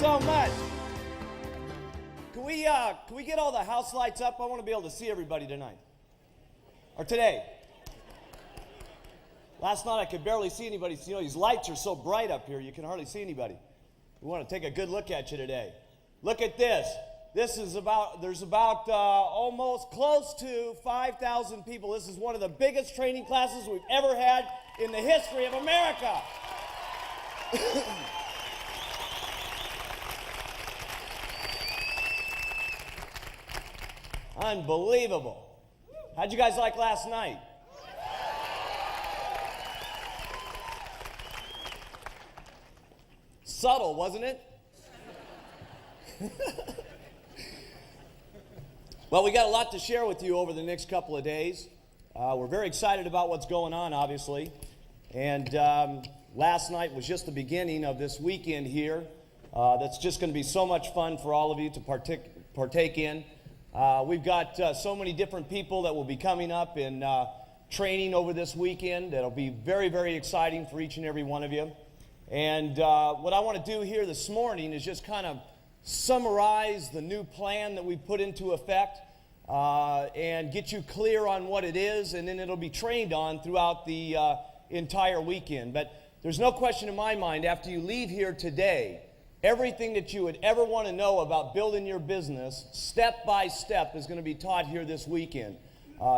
so much. Can we get all the house lights up? I want to be able to see everybody tonight. Or today. Last night I could barely see anybody. You know, these lights are so bright up here, you can hardly see anybody. We want to take a good look at you today. Look at this. There's about almost close to 5,000 people. This is one of the biggest training classes we've ever had in the history of America. Unbelievable. How'd you guys like last night? Subtle, wasn't it? Well, we got a lot to share with you over the next couple of days. We're very excited about what's going on, obviously. And last night was just the beginning of this weekend here. That's just going to be so much fun for all of you to partake in. We've got so many different people that will be coming up in training over this weekend. That'll be very, very exciting for each and every one of you. And what I want to do here this morning is just kind of summarize the new plan that we put into effect and get you clear on what it is, and then it'll be trained on throughout the entire weekend. But there's no question in my mind, after you leave here today, everything that you would ever want to know about building your business, step by step, is going to be taught here this weekend.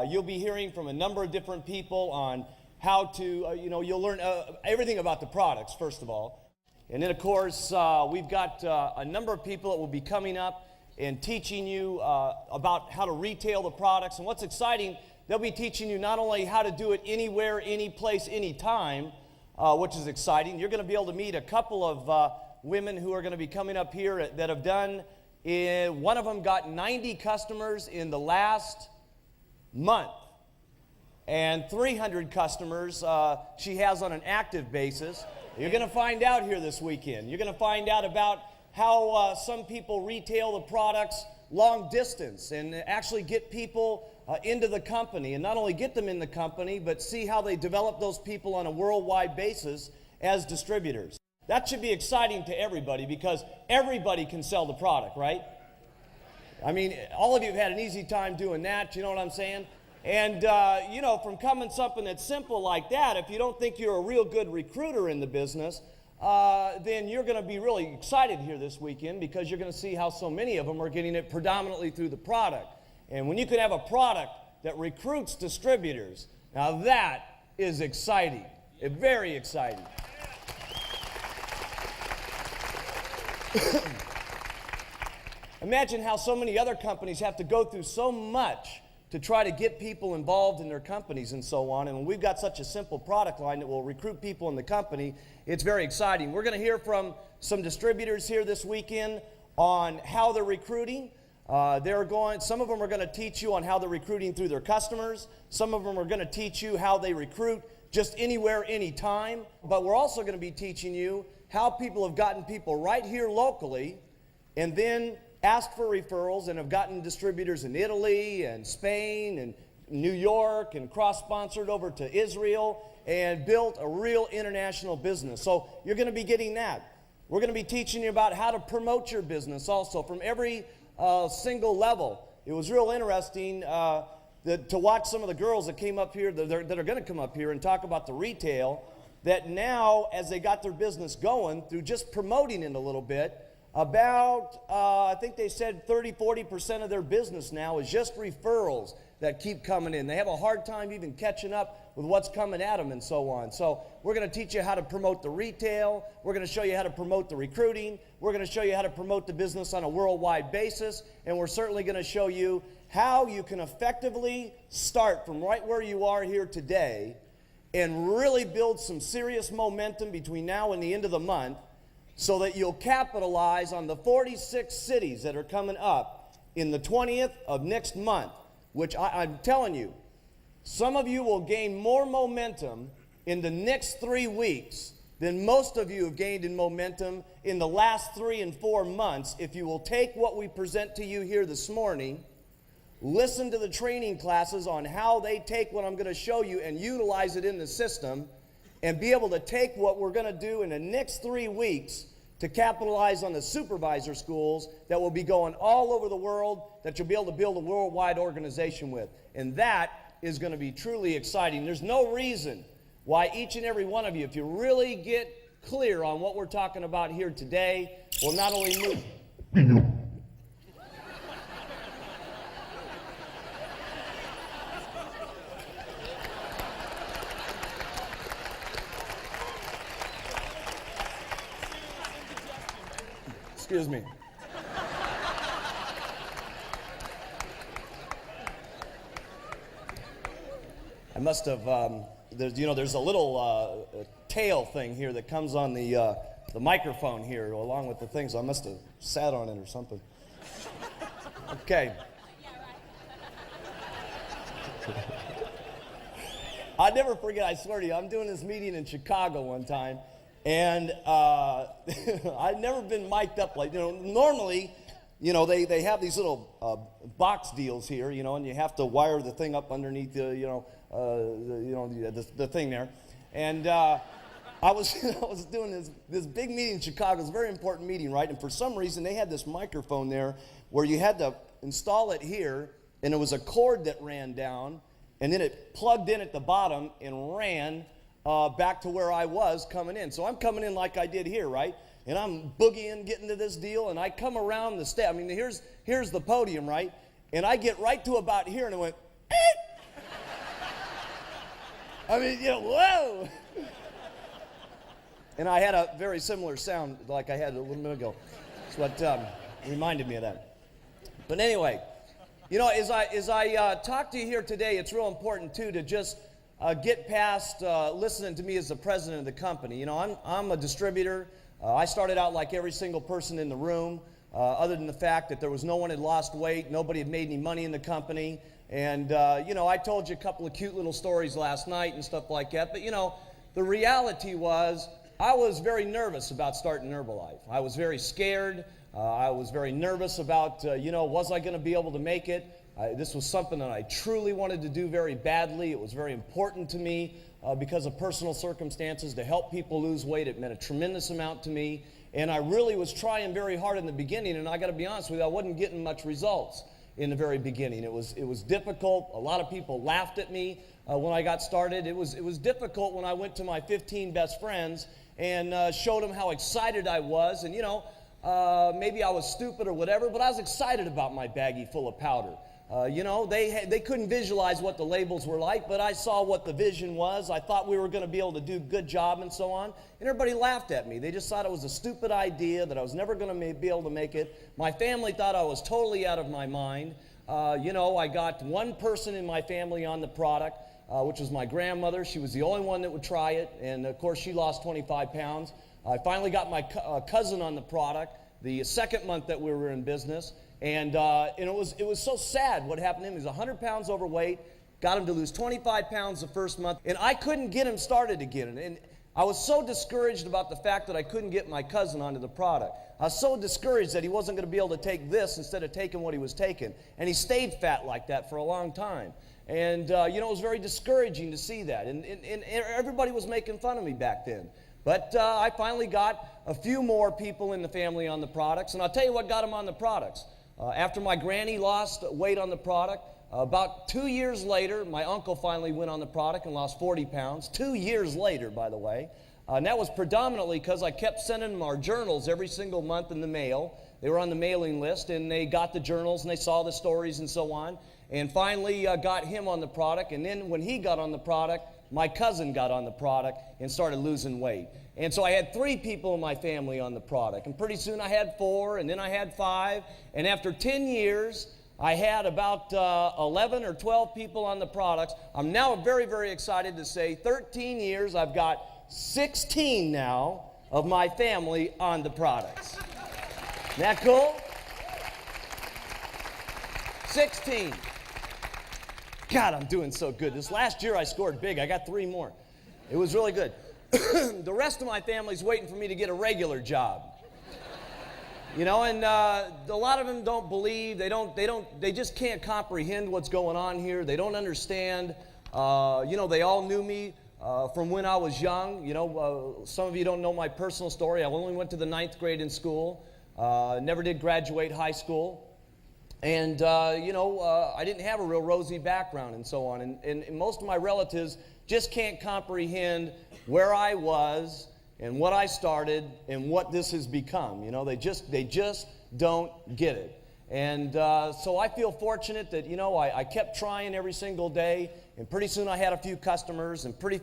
You'll be hearing from a number of different people on how to, you'll learn everything about the products, first of all. And then, of course, we've got a number of people that will be coming up and teaching you about how to retail the products. And what's exciting, they'll be teaching you not only how to do it anywhere, any place, any time, which is exciting. You're going to be able to meet a couple of women who are going to be coming up here that have done, one of them got 90 customers in the last month. And 300 customers she has on an active basis. You're going to find out here this weekend. You're going to find out about how some people retail the products long distance and actually get people into the company. And not only get them in the company, but see how they develop those people on a worldwide basis as distributors. That should be exciting to everybody because everybody can sell the product, right? I mean, all of you have had an easy time doing that, you know what I'm saying? And, from coming something that's simple like that, if you don't think you're a real good recruiter in the business, then you're going to be really excited here this weekend because you're going to see how so many of them are getting it predominantly through the product. And when you can have a product that recruits distributors, now that is exciting, very exciting. Imagine how so many other companies have to go through so much to try to get people involved in their companies and so on. And when we've got such a simple product line that will recruit people in the company, it's very exciting. We're going to hear from some distributors here this weekend on how they're recruiting. Some of them are going to teach you on how they're recruiting through their customers. Some of them are going to teach you how they recruit just anywhere, anytime. But we're also going to be teaching you how people have gotten people right here locally and then asked for referrals and have gotten distributors in Italy and Spain and New York and cross-sponsored over to Israel and built a real international business. So you're going to be getting that. We're going to be teaching you about how to promote your business also from every single level. It was real interesting to watch some of the girls that came up here, that are going to come up here and talk about the retail, that now as they got their business going through just promoting it a little bit, about, I think they said 30-40% of their business now is just referrals that keep coming in. They have a hard time even catching up with what's coming at them and so on. So we're going to teach you how to promote the retail. We're going to show you how to promote the recruiting. We're going to show you how to promote the business on a worldwide basis. And we're certainly going to show you how you can effectively start from right where you are here today and really build some serious momentum between now and the end of the month, so that you'll capitalize on the 46 cities that are coming up in the 20th of next month, which I'm telling you, some of you will gain more momentum in the next 3 weeks than most of you have gained in momentum in the last 3 and 4 months if you will take what we present to you here this morning, listen to the training classes on how they take what I'm going to show you and utilize it in the system, and be able to take what we're going to do in the next 3 weeks to capitalize on the supervisor schools that will be going all over the world, that you'll be able to build a worldwide organization with. And that is going to be truly exciting. There's no reason why each and every one of you, if you really get clear on what we're talking about here today, will not only move... Excuse me. I must have, there's a little tail thing here that comes on the microphone here along with the things. I must have sat on it or something. Okay. I'll never forget, I swear to you, I'm doing this meeting in Chicago one time. And I've never been mic'd up like, normally, they have these little box deals here, and you have to wire the thing up underneath the thing there. And I was doing this big meeting in Chicago. It was a very important meeting, right? And for some reason, they had this microphone there where you had to install it here, and it was a cord that ran down, and then it plugged in at the bottom and ran back to where I was coming in. So I'm coming in like I did here, right? And I'm boogieing, getting to this deal, and I come around the stage. I mean, here's the podium, right? And I get right to about here, and it went, eek! I mean, whoa! And I had a very similar sound like I had a little minute ago. That's what reminded me of that. But anyway, as I talk to you here today, it's real important, too, to just get past listening to me as the president of the company. I'm a distributor. I started out like every single person in the room, other than the fact that there was no one had lost weight, nobody had made any money in the company. And, I told you a couple of cute little stories last night and stuff like that. But, the reality was I was very nervous about starting Herbalife. I was very scared. I was very nervous about, was I going to be able to make it? This was something that I truly wanted to do very badly. It was very important to me because of personal circumstances to help people lose weight. It meant a tremendous amount to me. And I really was trying very hard in the beginning, and I got to be honest with you, I wasn't getting much results in the very beginning. It was difficult. A lot of people laughed at me when I got started. It was difficult when I went to my 15 best friends and showed them how excited I was. And, maybe I was stupid or whatever, but I was excited about my baggie full of powder. They couldn't visualize what the labels were like, but I saw what the vision was. I thought we were going to be able to do a good job and so on. And everybody laughed at me. They just thought it was a stupid idea, that I was never going to be able to make it. My family thought I was totally out of my mind. I got one person in my family on the product, which was my grandmother. She was the only one that would try it. And, of course, she lost 25 pounds. I finally got my cousin on the product the second month that we were in business. And it was so sad what happened to him. He was 100 pounds overweight, got him to lose 25 pounds the first month, and I couldn't get him started again. And I was so discouraged about the fact that I couldn't get my cousin onto the product. I was so discouraged that he wasn't going to be able to take this instead of taking what he was taking. And he stayed fat like that for a long time. And, it was very discouraging to see that. And everybody was making fun of me back then. But I finally got a few more people in the family on the products. And I'll tell you what got them on the products. After my granny lost weight on the product, about 2 years later, my uncle finally went on the product and lost 40 pounds. 2 years later, by the way. And that was predominantly because I kept sending them our journals every single month in the mail. They were on the mailing list, and they got the journals, and they saw the stories and so on. And finally got him on the product. And then when he got on the product, my cousin got on the product and started losing weight. And so I had 3 people in my family on the product. And pretty soon I had 4, and then I had 5. And after 10 years, I had about 11 or 12 people on the products. I'm now very, very excited to say 13 years, I've got 16 now of my family on the products. Isn't that cool? 16. God, I'm doing so good. This last year I scored big. I got 3 more. It was really good. The rest of my family's waiting for me to get a regular job. And a lot of them don't believe. They just can't comprehend what's going on here. They don't understand. They all knew me from when I was young. You know, some of you don't know my personal story. I only went to the 9th grade in school, never did graduate high school. And, I didn't have a real rosy background and so on. And most of my relatives just can't comprehend where I was and what I started and what this has become. You know, they just don't get it. And so I feel fortunate that, I kept trying every single day. And pretty soon I had a few customers, and pretty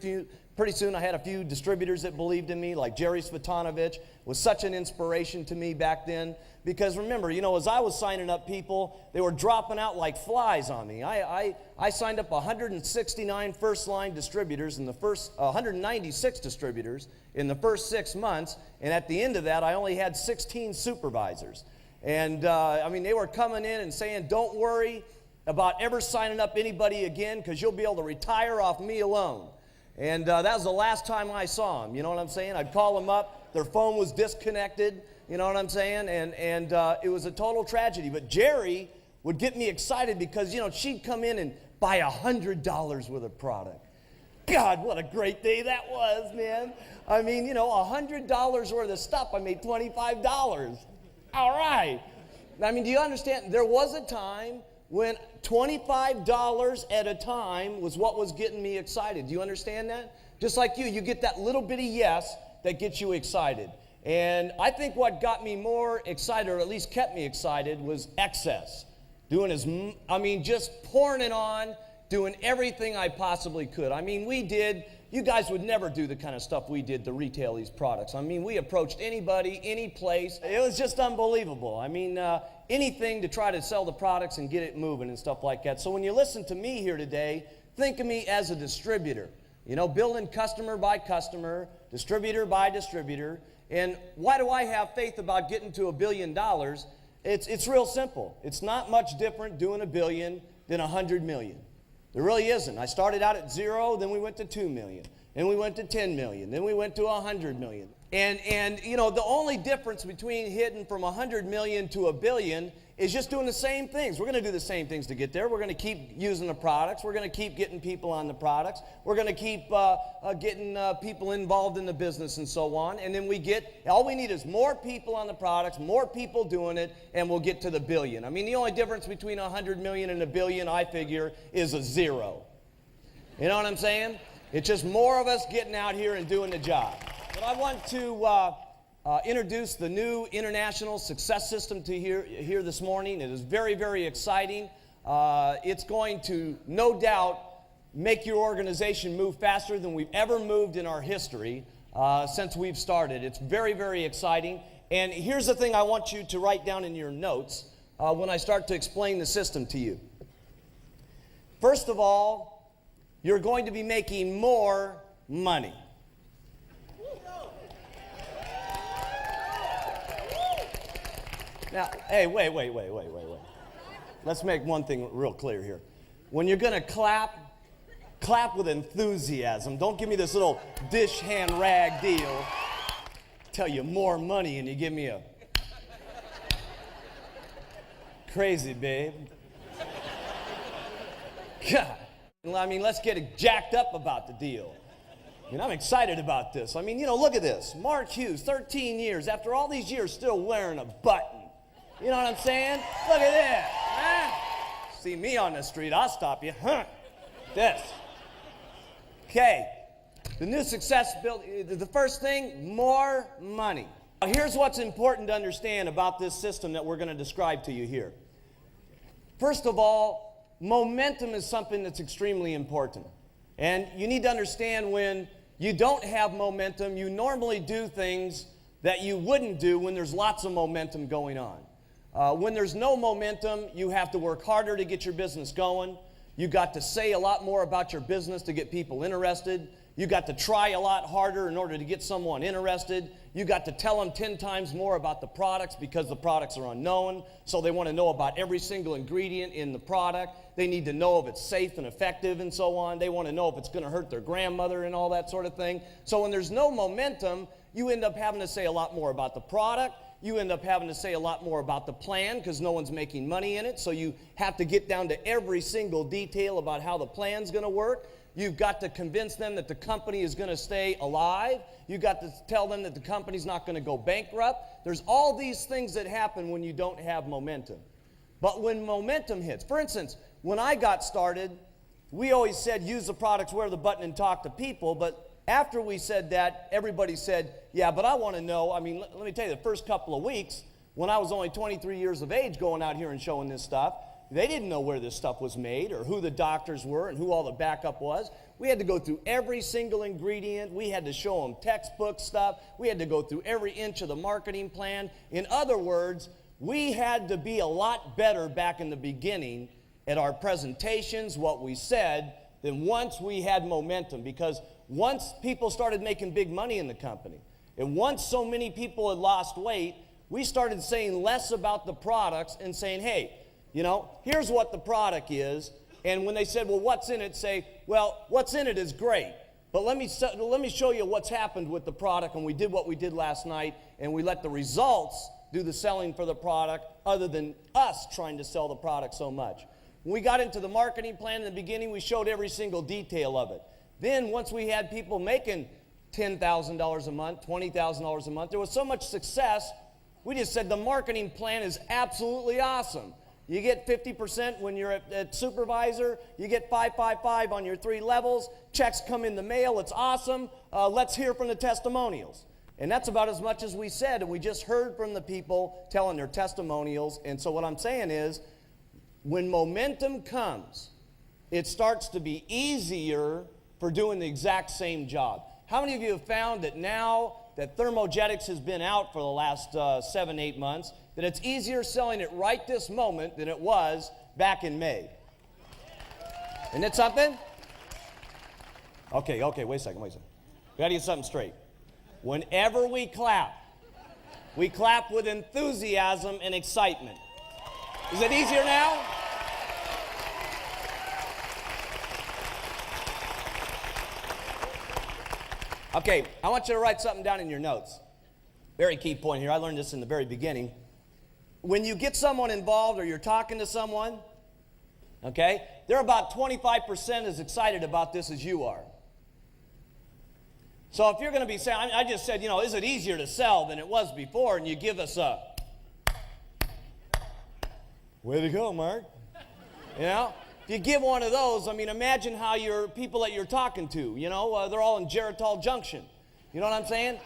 soon I had a few distributors that believed in me, like Jerry Svetanovich was such an inspiration to me back then. Because remember, as I was signing up people, they were dropping out like flies on me. I signed up 169 first-line distributors in the first, 196 distributors in the first 6 months, and at the end of that, I only had 16 supervisors. And, they were coming in and saying, don't worry about ever signing up anybody again, because you'll be able to retire off me alone. And that was the last time I saw them, you know what I'm saying? I'd call them up, their phone was disconnected, you know what I'm saying? And it was a total tragedy. But Jerry would get me excited because, she'd come in and buy $100 worth of product. God, what a great day that was, man. $100 worth of stuff, I made $25. All right. Do you understand? There was a time when $25 at a time was what was getting me excited. Do you understand that? Just like you get that little bitty yes that gets you excited. And I think what got me more excited, or at least kept me excited, was excess. Just pouring it on, doing everything I possibly could. You guys would never do the kind of stuff we did to retail these products. We approached anybody, any place. It was just unbelievable. Anything to try to sell the products and get it moving and stuff like that. So when you listen to me here today, think of me as a distributor. Building customer by customer, distributor by distributor. And why do I have faith about getting to $1 billion? It's real simple. It's not much different doing $1 billion than $100 million. There really isn't. I started out at 0, then we went to 2 million, then we went to 10 million, then we went to 100 million. And the only difference between hitting from 100 million to $1 billion is just doing the same things. We're going to do the same things to get there. We're going to keep using the products. We're going to keep getting people on the products. We're going to keep getting people involved in the business and so on. And then all we need is more people on the products, more people doing it, and we'll get to the billion. The only difference between 100 million and $1 billion, I figure, is a 0. You know what I'm saying? It's just more of us getting out here and doing the job. But I want to introduce the new International Success System to here this morning. It is very, very exciting. It's going to, no doubt, make your organization move faster than we've ever moved in our history since we've started. It's very, very exciting. And here's the thing I want you to write down in your notes when I start to explain the system to you. First of all, you're going to be making more money. Now, hey, wait. Let's make one thing real clear here. When you're going to clap with enthusiasm. Don't give me this little dish hand rag deal. Tell you more money and you give me a crazy, babe. God. Let's get it jacked up about the deal. I'm excited about this. Look at this. Mark Hughes, 13 years. After all these years, still wearing a button. You know what I'm saying? Look at this. Huh? See me on the street, I'll stop you. Huh? This. Okay. The new success build. The first thing, more money. Now, here's what's important to understand about this system that we're going to describe to you here. First of all, momentum is something that's extremely important. And you need to understand when you don't have momentum, you normally do things that you wouldn't do when there's lots of momentum going on. When there's no momentum, you have to work harder to get your business going. You got to say a lot more about your business to get people interested. You got to try a lot harder in order to get someone interested. You got to tell them 10 times more about the products because the products are unknown. So they want to know about every single ingredient in the product. They need to know if it's safe and effective and so on. They want to know if it's going to hurt their grandmother and all that sort of thing. So when there's no momentum, you end up having to say a lot more about the product. You end up having to say a lot more about the plan because no one's making money in it. So you have to get down to every single detail about how the plan's going to work. You've got to convince them that the company is going to stay alive. You've got to tell them that the company's not going to go bankrupt. There's all these things that happen when you don't have momentum. But when momentum hits, for instance, when I got started, we always said use the products, wear the button, and talk to people. But after we said that, everybody said, yeah, but I want to know. I mean, let me tell you, the first couple of weeks, when I was only 23 years of age going out here and showing this stuff, they didn't know where this stuff was made or who the doctors were and who all the backup was. We had to go through every single ingredient. We had to show them textbook stuff. We had to go through every inch of the marketing plan. In other words, we had to be a lot better back in the beginning at our presentations, what we said, than once we had momentum. Because once people started making big money in the company, and once so many people had lost weight, we started saying less about the products and saying, hey, you know, here's what the product is. And when they said, well, what's in it? Say, well, what's in it is great. But let me show you what's happened with the product. And we did what we did last night, and we let the results do the selling for the product other than us trying to sell the product so much. When we got into the marketing plan in the beginning, we showed every single detail of it. Then once we had people making $10,000 a month, $20,000 a month, there was so much success, we just said the marketing plan is absolutely awesome. You get 50% when you're at supervisor. You get 555 on your 3 levels. Checks come in the mail. It's awesome. Let's hear from the testimonials. And that's about as much as we said. And we just heard from the people telling their testimonials. And so what I'm saying is, when momentum comes, it starts to be easier for doing the exact same job. How many of you have found that now that Thermogenics has been out for the last 7-8 months, that it's easier selling it right this moment than it was back in May? Isn't it something? Okay, wait a second. We got to get something straight. Whenever we clap with enthusiasm and excitement. Is it easier now? Okay, I want you to write something down in your notes. Very key point here. I learned this in the very beginning. When you get someone involved or you're talking to someone, okay, they're about 25% as excited about this as you are. So if you're going to be saying, I just said, you know, is it easier to sell than it was before? And you give us a, way to go, Mark. You know? If you give one of those, I mean, imagine how your people that you're talking to, you know, they're all in Geritol Junction. You know what I'm saying?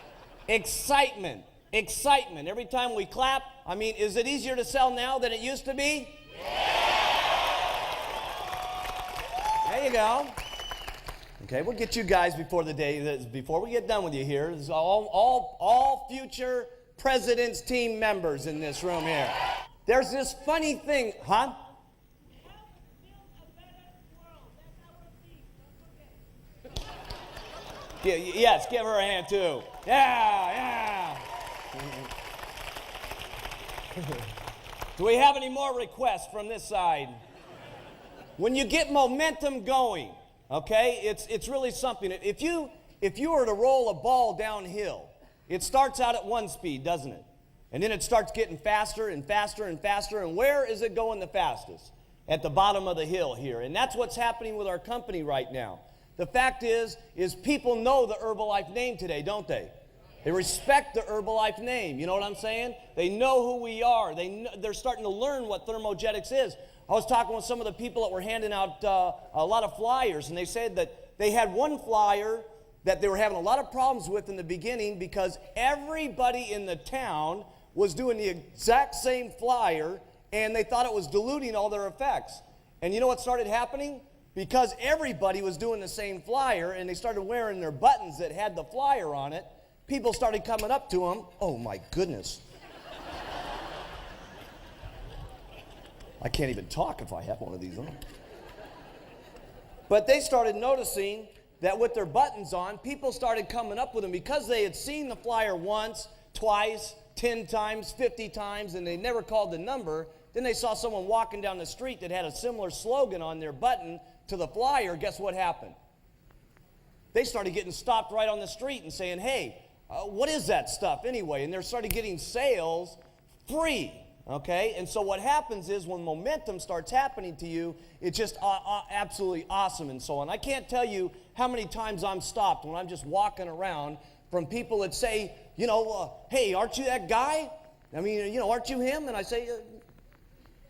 Excitement. Every time we clap, I mean, is it easier to sell now than it used to be? Yeah. There you go. Okay, we'll get you guys before we get done with you here. This is all future president's team members in this room here. There's this funny thing, huh? Yes, give her a hand too. Yeah. Do we have any more requests from this side? When you get momentum going, okay, it's really something. If you were to roll a ball downhill, it starts out at 1 speed, doesn't it? And then it starts getting faster and faster and faster. And where is it going the fastest? At the bottom of the hill here. And that's what's happening with our company right now. The fact is people know the Herbalife name today, don't they? They respect the Herbalife name. You know what I'm saying? They know who we are. They're starting to learn what Thermogenics is. I was talking with some of the people that were handing out a lot of flyers, and they said that they had one flyer that they were having a lot of problems with in the beginning because everybody in the town was doing the exact same flyer, and they thought it was diluting all their effects. And you know what started happening? Because everybody was doing the same flyer and they started wearing their buttons that had the flyer on it, people started coming up to them. Oh my goodness. I can't even talk if I have one of these on. But they started noticing that with their buttons on, people started coming up with them because they had seen the flyer once, twice, 10 times, 50 times, and they never called the number. Then they saw someone walking down the street that had a similar slogan on their button to the flyer. Guess what happened? They started getting stopped right on the street and saying, hey, what is that stuff anyway? And they started getting sales free Okay? And so what happens is when momentum starts happening to you, it's just absolutely awesome and so on. I can't tell you how many times I'm stopped when I'm just walking around from people that say, hey, aren't you that guy? I mean, aren't you him? And I say,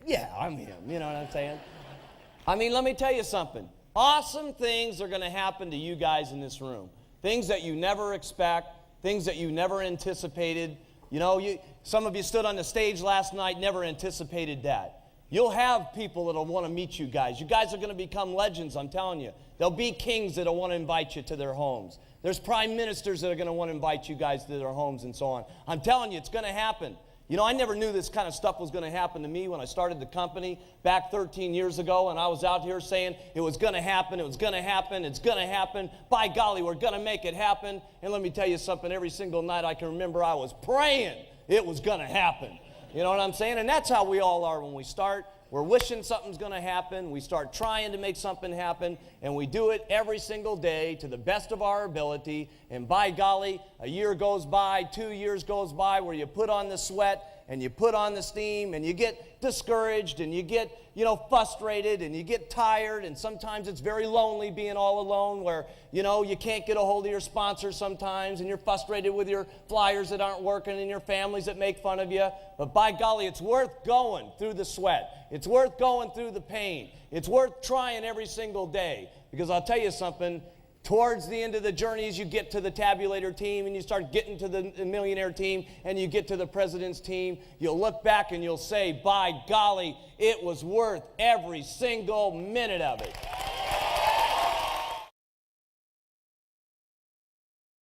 yeah, I'm him. You know what I'm saying? I mean, let me tell you something. Awesome things are going to happen to you guys in this room. Things that you never expect, things that you never anticipated. Some of you stood on the stage last night, never anticipated that. You'll have people that'll want to meet you guys. You guys are going to become legends, I'm telling you. There'll be kings that'll want to invite you to their homes. There's prime ministers that are going to want to invite you guys to their homes and so on. I'm telling you, it's going to happen. I never knew this kind of stuff was going to happen to me when I started the company back 13 years ago, and I was out here saying it was going to happen, it was going to happen, it's going to happen. By golly, we're going to make it happen. And let me tell you something, every single night I can remember I was praying it was going to happen. You know what I'm saying? And that's how we all are when we start. We're wishing something's going to happen. We start trying to make something happen, and we do it every single day to the best of our ability. And by golly, a year goes by, 2 years goes by where you put on the sweat and you put on the steam and you get discouraged and you get, frustrated and you get tired, and sometimes it's very lonely being all alone where, you can't get a hold of your sponsors sometimes, and you're frustrated with your flyers that aren't working and your families that make fun of you. But by golly, it's worth going through the sweat. It's worth going through the pain. It's worth trying every single day, because I'll tell you something, towards the end of the journey, as you get to the tabulator team and you start getting to the millionaire team and you get to the president's team, you'll look back and you'll say, by golly, it was worth every single minute of it.